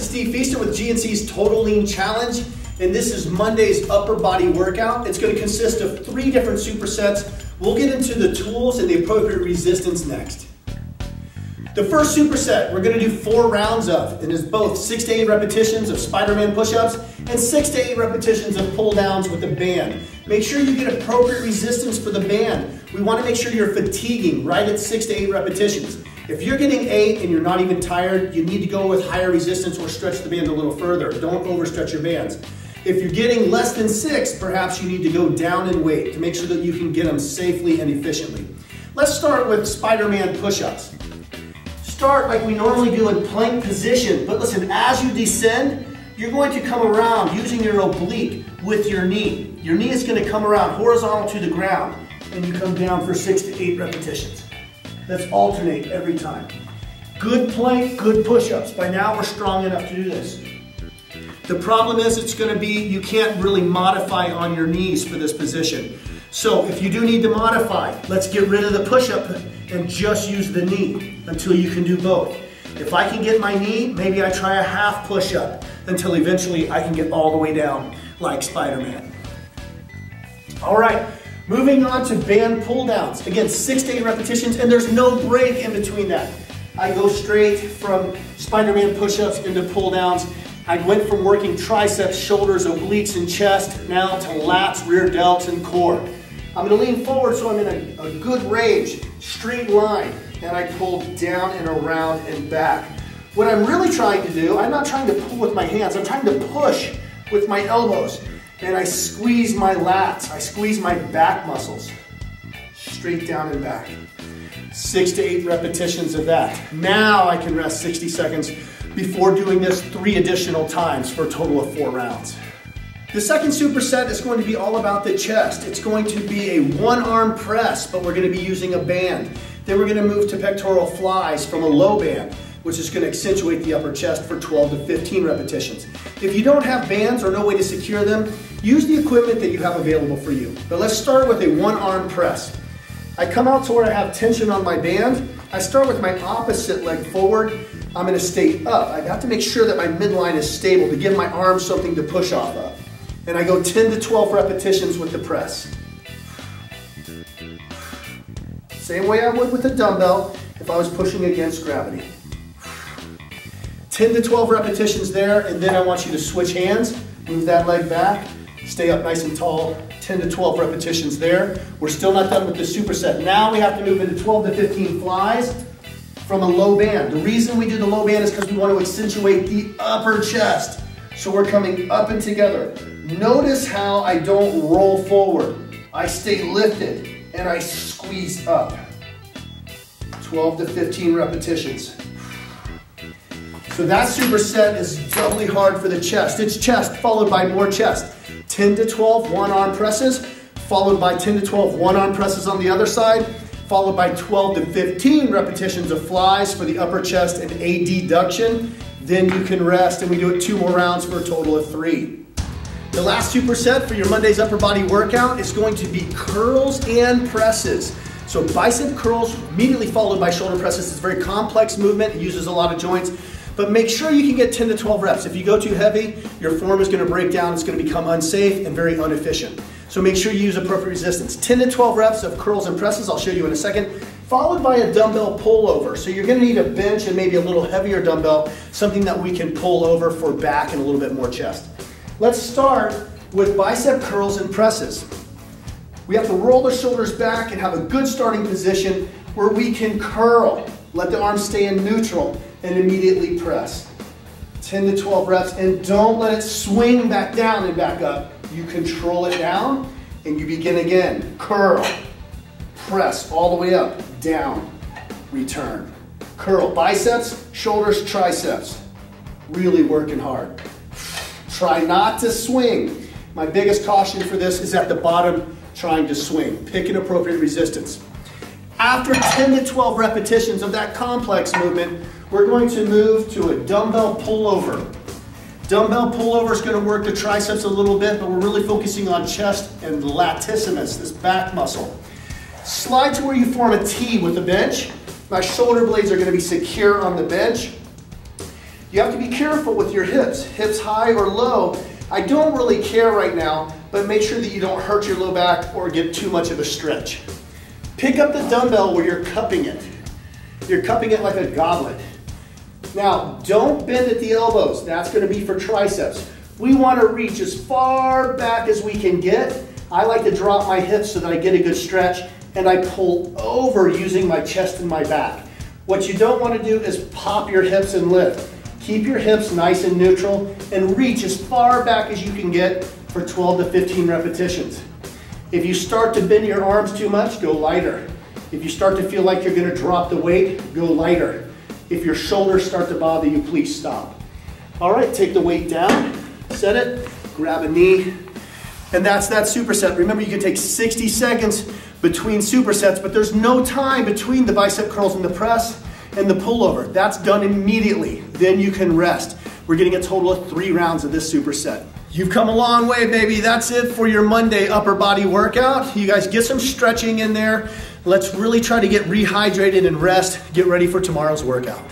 Steve Feaster with GNC's Total Lean Challenge, and this is Monday's upper body workout. It's going to consist of 3 different supersets. We'll get into the tools and the appropriate resistance next. The first superset we're going to do 4 rounds of, and is both 6 to 8 repetitions of Spiderman push-ups and 6 to 8 repetitions of pull-downs with a band. Make sure you get appropriate resistance for the band. We want to make sure you're fatiguing right at 6 to 8 repetitions. If you're getting 8 and you're not even tired, you need to go with higher resistance or stretch the band a little further. Don't overstretch your bands. If you're getting less than 6, perhaps you need to go down in weight to make sure that you can get them safely and efficiently. Let's start with Spiderman push-ups. Start like we normally do in plank position, but listen, as you descend, you're going to come around using your oblique with your knee. Your knee is going to come around horizontal to the ground, and you come down for 6 to 8 repetitions. Let's alternate every time. Good plank, good push-ups. By now we're strong enough to do this. The problem is it's going to be, you can't really modify on your knees for this position. So if you do need to modify, let's get rid of the push-up and just use the knee until you can do both. If I can get my knee, maybe I try a half push-up until eventually I can get all the way down like Spider-Man. All right, moving on to band pull-downs. Again, 6 to 8 repetitions, and there's no break in between that. I go straight from Spider-Man push-ups into pull-downs. I went from working triceps, shoulders, obliques, and chest, now to lats, rear delts, and core. I'm going to lean forward so I'm in a good range, straight line, and I pull down and around and back. What I'm really trying to do, I'm not trying to pull with my hands, I'm trying to push with my elbows. And I squeeze my lats, I squeeze my back muscles, straight down and back. 6 to 8 repetitions of that. Now I can rest 60 seconds before doing this 3 additional times for a total of 4 rounds. The second superset is going to be all about the chest. It's going to be a 1-arm press, but we're going to be using a band. Then we're going to move to pectoral flies from a low band, which is going to accentuate the upper chest for 12 to 15 repetitions. If you don't have bands or no way to secure them, use the equipment that you have available for you. But let's start with a 1-arm press. I come out to where I have tension on my band. I start with my opposite leg forward. I'm going to stay up. I have to make sure that my midline is stable to give my arms something to push off of. And I go 10 to 12 repetitions with the press. Same way I would with a dumbbell if I was pushing against gravity. 10 to 12 repetitions there, and then I want you to switch hands, move that leg back, stay up nice and tall, 10 to 12 repetitions there. We're still not done with the superset. Now we have to move into 12 to 15 flies from a low band. The reason we do the low band is because we want to accentuate the upper chest. So we're coming up and together. Notice how I don't roll forward. I stay lifted and I squeeze up. 12 to 15 repetitions. So that superset is doubly hard for the chest. It's chest followed by more chest. 10 to 12 1-arm presses, followed by 10 to 12 1-arm presses on the other side, followed by 12 to 15 repetitions of flies for the upper chest and a deduction. Then you can rest, and we do it 2 more rounds for a total of 3. The last superset for your Monday's upper body workout is going to be curls and presses. So bicep curls immediately followed by shoulder presses. It's a very complex movement. It uses a lot of joints. But make sure you can get 10 to 12 reps. If you go too heavy, your form is going to break down. It's going to become unsafe and very inefficient. So make sure you use appropriate resistance. 10 to 12 reps of curls and presses, I'll show you in a second, followed by a dumbbell pullover. So you're going to need a bench and maybe a little heavier dumbbell, something that we can pull over for back and a little bit more chest. Let's start with bicep curls and presses. We have to roll the shoulders back and have a good starting position where we can curl. Let the arms stay in neutral and immediately press. 10 to 12 reps, and don't let it swing back down and back up. You control it down and you begin again. Curl, press all the way up, down, return. Curl, biceps, shoulders, triceps. Really working hard. Try not to swing. My biggest caution for this is at the bottom, trying to swing. Pick an appropriate resistance. After 10 to 12 repetitions of that complex movement, we're going to move to a dumbbell pullover. Dumbbell pullover is going to work the triceps a little bit, but we're really focusing on chest and latissimus, this back muscle. Slide to where you form a T with the bench. My shoulder blades are going to be secure on the bench. You have to be careful with your hips high or low. I don't really care right now, but make sure that you don't hurt your low back or get too much of a stretch. Pick up the dumbbell where you're cupping it. You're cupping it like a goblet. Now, don't bend at the elbows. That's going to be for triceps. We want to reach as far back as we can get. I like to drop my hips so that I get a good stretch, and I pull over using my chest and my back. What you don't want to do is pop your hips and lift. Keep your hips nice and neutral and reach as far back as you can get for 12 to 15 repetitions. If you start to bend your arms too much, go lighter. If you start to feel like you're going to drop the weight, go lighter. If your shoulders start to bother you, please stop. All right, take the weight down, set it, grab a knee, and that's that superset. Remember, you can take 60 seconds between supersets, but there's no time between the bicep curls and the press and the pullover. That's done immediately. Then you can rest. We're getting a total of 3 rounds of this superset. You've come a long way, baby. That's it for your Monday upper body workout. You guys get some stretching in there. Let's really try to get rehydrated and rest. Get ready for tomorrow's workout.